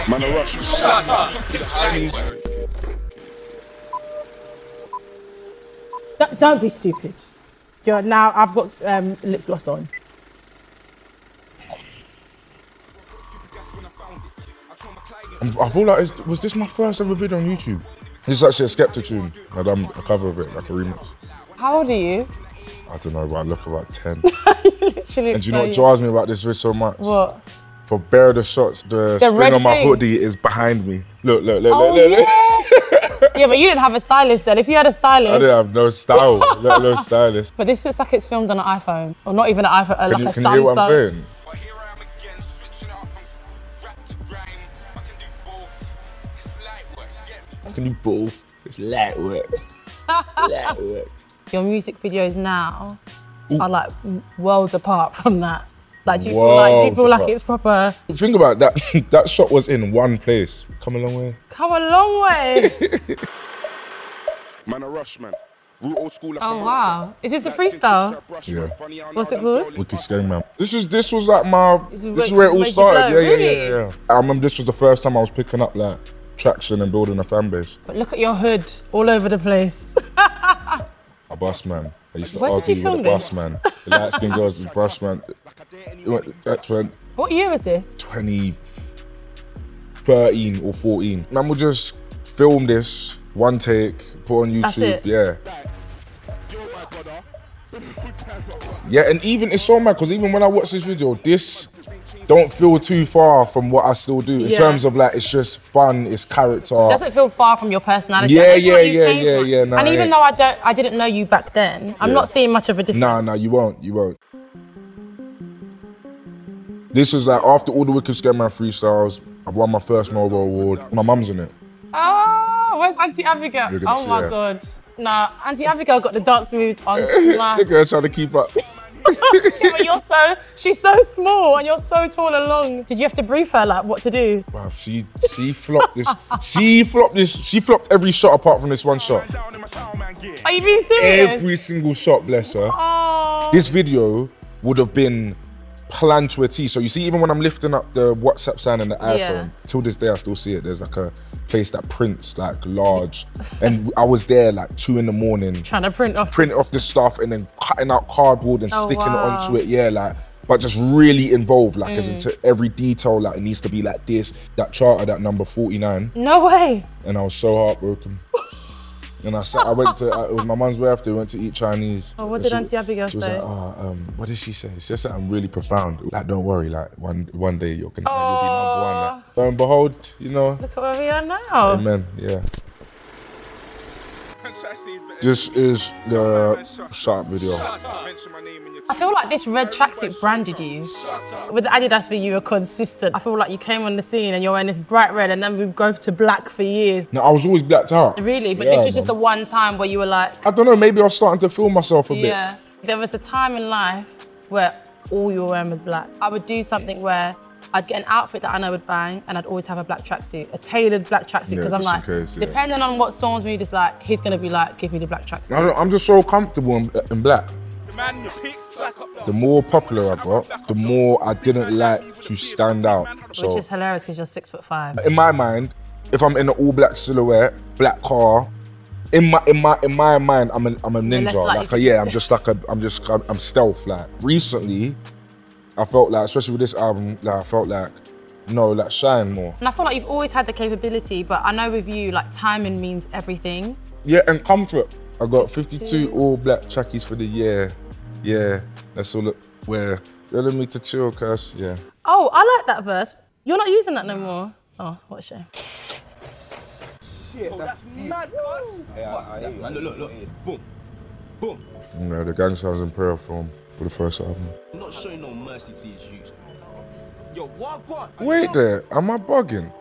Man, a rush. Don't be stupid. Now I've got lip gloss on. I feel like, was this my first ever video on YouTube? It's actually a Skepta tune. I done a cover of it, like a remix. How old are you? I don't know, but I look about 10. Literally. And do you know what drives me about this video so much? What? For bare the shots, the string on my hoodie is behind me. Look. Yeah, but you didn't have a stylist then. If you had a stylist. I didn't have no style, let alone stylist. But this looks like it's filmed on an iPhone. Or not even an iPhone, like a Samsung. Can you hear what I'm saying? I can do both. It's light work. Light work. Your music videos now are like worlds apart from that. Like, do you feel like it's proper? Think about that. That shot was in one place. Come a long way. Come a long way. Man, a rush, man. Oh wow! Is this a freestyle? Yeah. What's it called? WickedSkengMan. This was like my. This is where it all started. Yeah. I remember this was the first time I was picking up like traction and building a fan base. But look at your hood all over the place. A bus man. I used to argue with a bus man. The light skinned girls, the bus man. What year was this? 2013 or 14. Man would just film this, one take, put on YouTube. That's it. Yeah. Yeah, and even it's so mad because even when I watch this video, this don't feel too far from what I still do in terms of like it's just fun, it's character. It doesn't feel far from your personality. Yeah. No, and even though I didn't know you back then, I'm not seeing much of a difference. No, you won't. This was like after all the WickedSkengMan freestyles, I've won my first Nobel Award. My mum's in it. Oh, where's Auntie Abigail? Oh my God. Nah, Auntie Abigail got the dance moves on smash. Look at her trying to keep up. Yeah, but she's so small and you're so tall and long. Did you have to brief her like what to do? Wow, she flopped this. She flopped every shot apart from this one shot. Are you being serious? Every single shot, bless her. Oh. This video would have been planned to a T. So you see, even when I'm lifting up the WhatsApp sign and the iPhone, till this day I still see it. There's like a place that prints like large, and I was there like 2 in the morning trying to print off this stuff and then cutting out cardboard and sticking it onto it. Yeah, like, but just really involved, like as into every detail. Like it needs to be like this. That charter, that number 49. No way. And I was so heartbroken. And I went to, it was my mum's birthday, we went to eat Chinese. Oh, what did Auntie Abigail say? She was like, what did she say? She said something really profound. Like, don't worry, like one day you'll be number one. Like, lo and behold, you know. Look at where we are now. Amen, yeah. This is the sharp video. I feel like this red tracksuit branded you. With the Adidas for you were consistent. I feel like you came on the scene and you're wearing this bright red and then we go to black for years. No, I was always blacked out. Really? But this was just a one time where you were like... I don't know, maybe I was starting to feel myself a bit. Yeah. There was a time in life where all you were wearing was black. I would do something where I'd get an outfit that I know would bang and I'd always have a black tracksuit, a tailored black tracksuit, because I'm like, depending on what Storm's mood is like, he's gonna be like, give me the black tracksuit. I'm just so comfortable in black. The more popular I got, the more I didn't like to stand out. Which is hilarious because you're 6'5". In my mind, if I'm in an all black silhouette, black car, in my mind, I'm a ninja. I'm stealth. Like recently, I felt like, especially with this album, like I felt like, like shine more. And I feel like you've always had the capability, but I know with you, like timing means everything. Yeah, and comfort. I got 52 all black trackies for the year. Yeah, that's all we're telling me to chill, cuz, yeah. Oh, I like that verse. You're not using that no more. Oh, what a shame. Shit, that's mad, cuz. Look, boom, boom. You know, the gangster was in prayer form for the first album. I'm not showing no mercy to these youths. Yo, what? Wait there, am I bugging?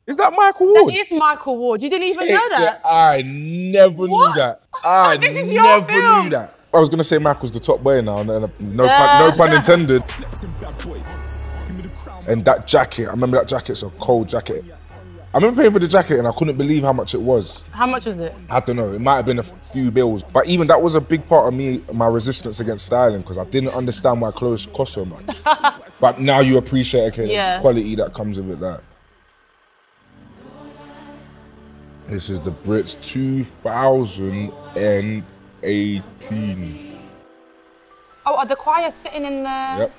Is that Michael Ward? That is Michael Ward. You didn't even know that? I never knew that. I This is never your film. knew that. I was gonna say Michael's the top boy now, no pun intended. And that jacket, I remember that jacket's a cold jacket. I remember paying for the jacket and I couldn't believe how much it was. How much was it? I don't know, it might have been a few bills. But even that was a big part of me, my resistance against styling, because I didn't understand why clothes cost so much. But now you appreciate, okay, there's quality that comes with it. That. This is the Brits 2018. Oh, are the choir sitting in the... Yep.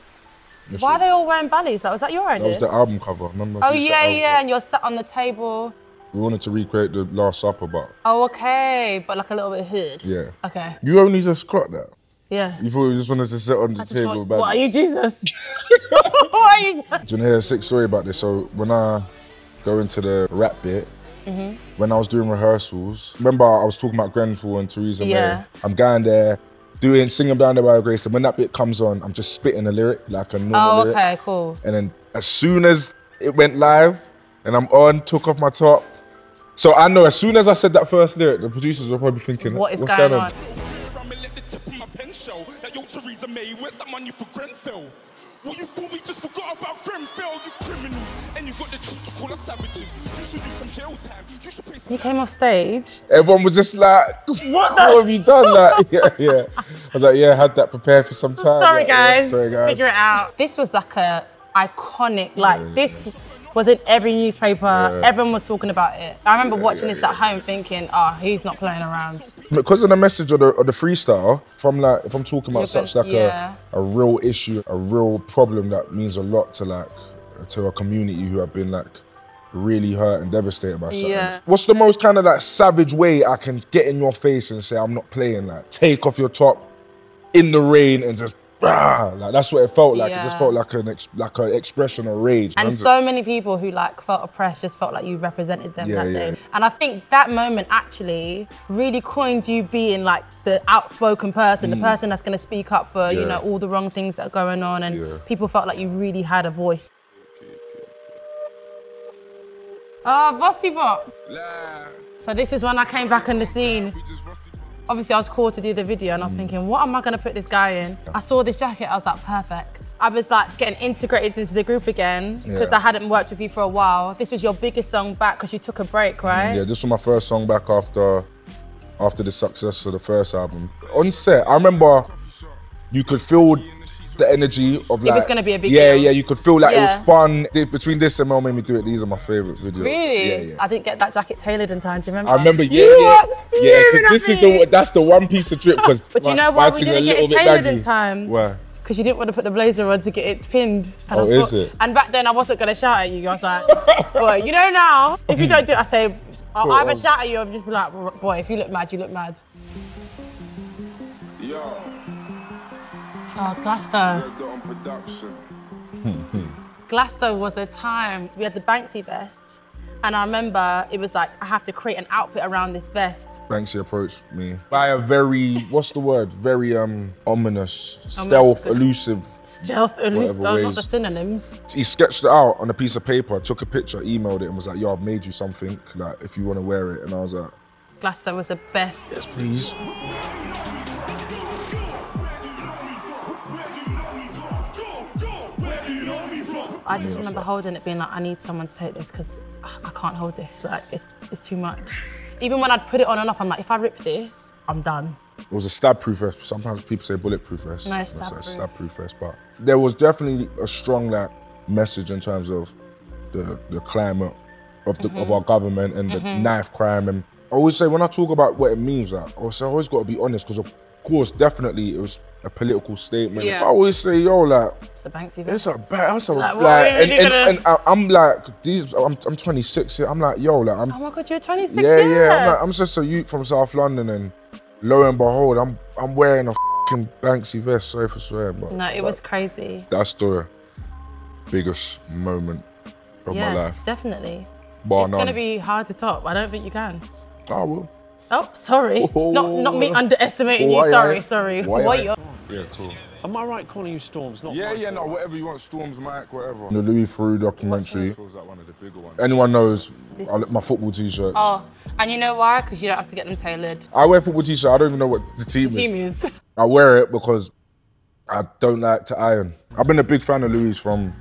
Why are they all wearing ballies? Was that your idea? That was the album cover, remember? Oh yeah, and you're sat on the table. We wanted to recreate the Last Supper, but... Oh, okay, but like a little bit hood. Yeah. Okay. You only just clocked that? Yeah. You thought you just wanted to sit on the table? What, are you Jesus? What are you? Do you want to hear a sick story about this? So when I go into the rap bit, when I was doing rehearsals, remember I was talking about Grenfell and Theresa May? I'm going there, singing Down There by Grace, and when that bit comes on, I'm just spitting a lyric, like a normal lyric. Okay, cool. And then as soon as it went live, and I'm on, took off my top, so I know as soon as I said that first lyric, the producers were probably thinking, what's going on? Well, you fool, we just forgot about Grenfell, you criminals, and you got the cheek to call us savages. You should do some jail time. You should pay some... You came off stage. Everyone was just like, what have you done? Like, yeah. I was like, yeah, I had that prepared for some time. Sorry, guys. Sorry, guys. Figure it out. This was like a iconic, this was in every newspaper. Everyone was talking about it. I remember watching this at home thinking, oh, he's not playing around. Because of the message of the freestyle, if I'm talking about such like a real issue, a real problem that means a lot to to a community who have been like really hurt and devastated by something. What's the most kind of like savage way I can get in your face and say I'm not playing? Like take off your top in the rain and just like that's what it felt like. It just felt like an expression of rage. And so many people who like felt oppressed just felt like you represented them that day. And I think that moment actually really coined you being like the outspoken person, the person that's going to speak up for you know all the wrong things that are going on, and people felt like you really had a voice. Oh, Vossi Bop. So this is when I came back on the scene. Obviously, I was called to do the video and I was thinking, what am I going to put this guy in? I saw this jacket, I was like, perfect. I was like getting integrated into the group again because I hadn't worked with you for a while. This was your biggest song back because you took a break, right? Yeah, this was my first song back after the success of the first album. On set, I remember you could feel the energy of like... It was going to be a big deal. Yeah, you could feel like it was fun. Between this and Mel Made Me Do It, these are my favourite videos. Really? Yeah. I didn't get that jacket tailored in time, do you remember? I remember, because that's the one piece of drip. But you know why we didn't get it tailored in time? Why? Because you didn't want to put the blazer on to get it pinned. And is it? And back then I wasn't going to shout at you. I was like, boy, you know now, if you don't do it, I say, I'll either shout at you or just be like, boy, if you look mad, you look mad. Yo. Oh, Glastonbury. Glastonbury was a time. We had the Banksy vest, and I remember it was like, I have to create an outfit around this vest. Banksy approached me by a very, what's the word? Very ominous, stealth, elusive. Stealth, elusive, not the synonyms. He sketched it out on a piece of paper, took a picture, emailed it, and was like, yo, I've made you something, like, if you want to wear it. And I was like... Glastonbury was the best. Yes, please. I just remember holding it, being like, I need someone to take this because I can't hold this. Like, it's too much. Even when I'd put it on and off, I'm like, if I rip this, I'm done. It was a stab-proof vest. Sometimes people say bulletproof vest. No, stab-proof. Stab-proof vest, but there was definitely a strong message in terms of the climate of our government and the knife crime. And I always say, when I talk about what it means, like, I always got to be honest, because of course, definitely it was a political statement. I always say, yo, like, it's a Banksy vest. And I'm like, I'm 26 here. I'm like, yo, like, oh my God, you're 26. Yeah. I'm just a youth from South London, and lo and behold, I'm wearing a fucking Banksy vest. Sorry for swearing, but no, it was crazy. That's the biggest moment of my life. Definitely. Bar it's gonna be hard to top. I don't think you can. I will. Oh, sorry. Not me underestimating you. Sorry. Why? Yeah, cool. Am I right calling you Storms? Not no, whatever you want, Storms, Mike, whatever. The Louis Theroux documentary. Feels like one of the bigger ones. Anyone knows my football t-shirts. Oh, and you know why? Because you don't have to get them tailored. I wear football t-shirt. I don't even know what the team is. I wear it because I don't like to iron. I've been a big fan of Louis from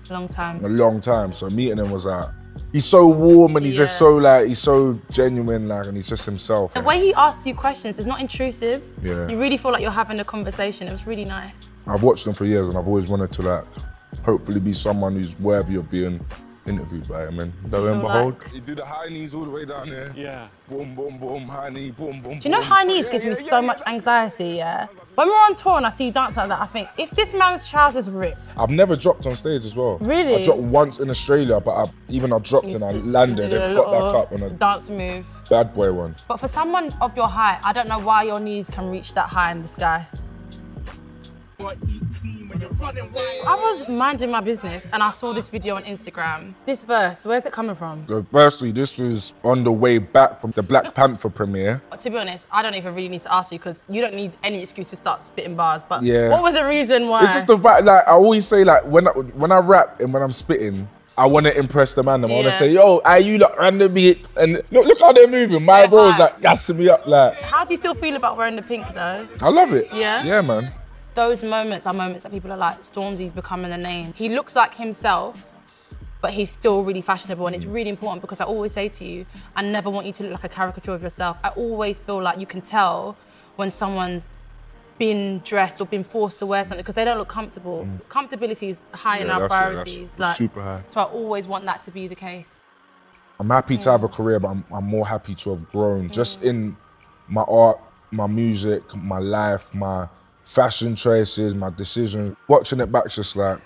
a long time. A long time. So meeting him was like, he's so warm and he's just so like, he's so genuine, like, and he's just himself. The way he asks you questions is not intrusive. Yeah. You really feel like you're having a conversation. It was really nice. I've watched him for years and I've always wanted to like, hopefully be someone who's worthy of being interviewed by him, and lo and behold. You do the high knees all the way down there. Yeah. Boom, boom, boom, high knee, boom, boom. Do you know high knees gives me so much anxiety, yeah? When we're on tour and I see you dance like that, I think, if this man's trousers rip. I've never dropped on stage as well. Really? I dropped once in Australia, but I dropped and I landed and got back up on a dance move. Bad boy one. But for someone of your height, I don't know why your knees can reach that high in the sky. I was minding my business and I saw this video on Instagram. This verse, where's it coming from? So firstly, this was on the way back from the Black Panther premiere. To be honest, I don't even really need to ask you because you don't need any excuse to start spitting bars, but yeah. What was the reason why? It's just the fact, like, I always say, like, when I rap and when I'm spitting, I want to impress the man. I want to say, yo, are you lot on the beat? And look how they're moving. My bro's like gassing me up, like. How do you still feel about wearing the pink though? I love it. Yeah? Yeah, man. Those moments are moments that people are like, Stormzy's becoming a name. He looks like himself, but he's still really fashionable, and it's really important because I always say to you, I never want you to look like a caricature of yourself. I always feel like you can tell when someone's been dressed or been forced to wear something because they don't look comfortable. Comfortability is high in our priorities. That's super high. So I always want that to be the case. I'm happy to have a career, but I'm more happy to have grown just in my art, my music, my life, my fashion choices, my decisions. Watching it back, just like,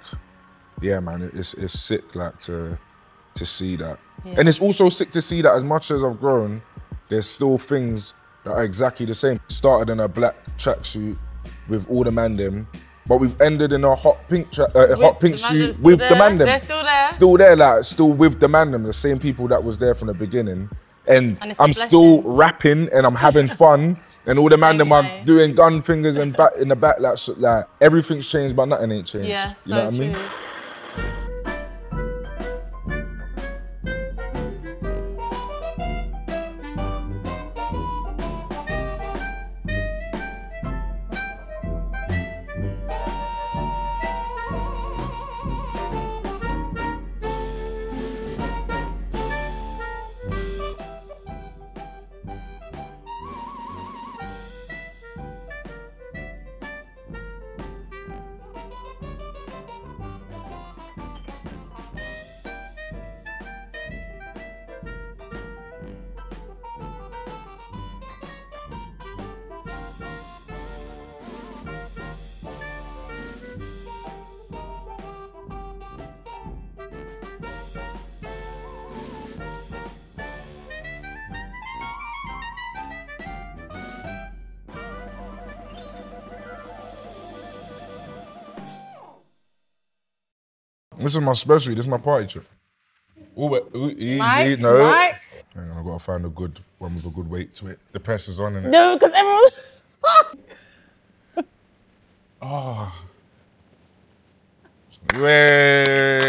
yeah, man, it's sick, like to see that. Yeah. And it's also sick to see that as much as I've grown, there's still things that are exactly the same. Started in a black tracksuit with all the mandem, but we've ended in a hot pink suit with the mandem. They're still there. Still there, like still with the mandem, the same people that was there from the beginning. And I'm still rapping and I'm having fun. And all the man them are doing gun fingers and back in the back, like everything's changed, but nothing ain't changed. Yeah, so you know what I mean? true. This is my specialty, this is my party trick. Ooh, easy, Mike, no. Mike. Hang on, I've got to find a good one with a good weight to it. The pressure's on, innit? No, because everyone... Oh. Way.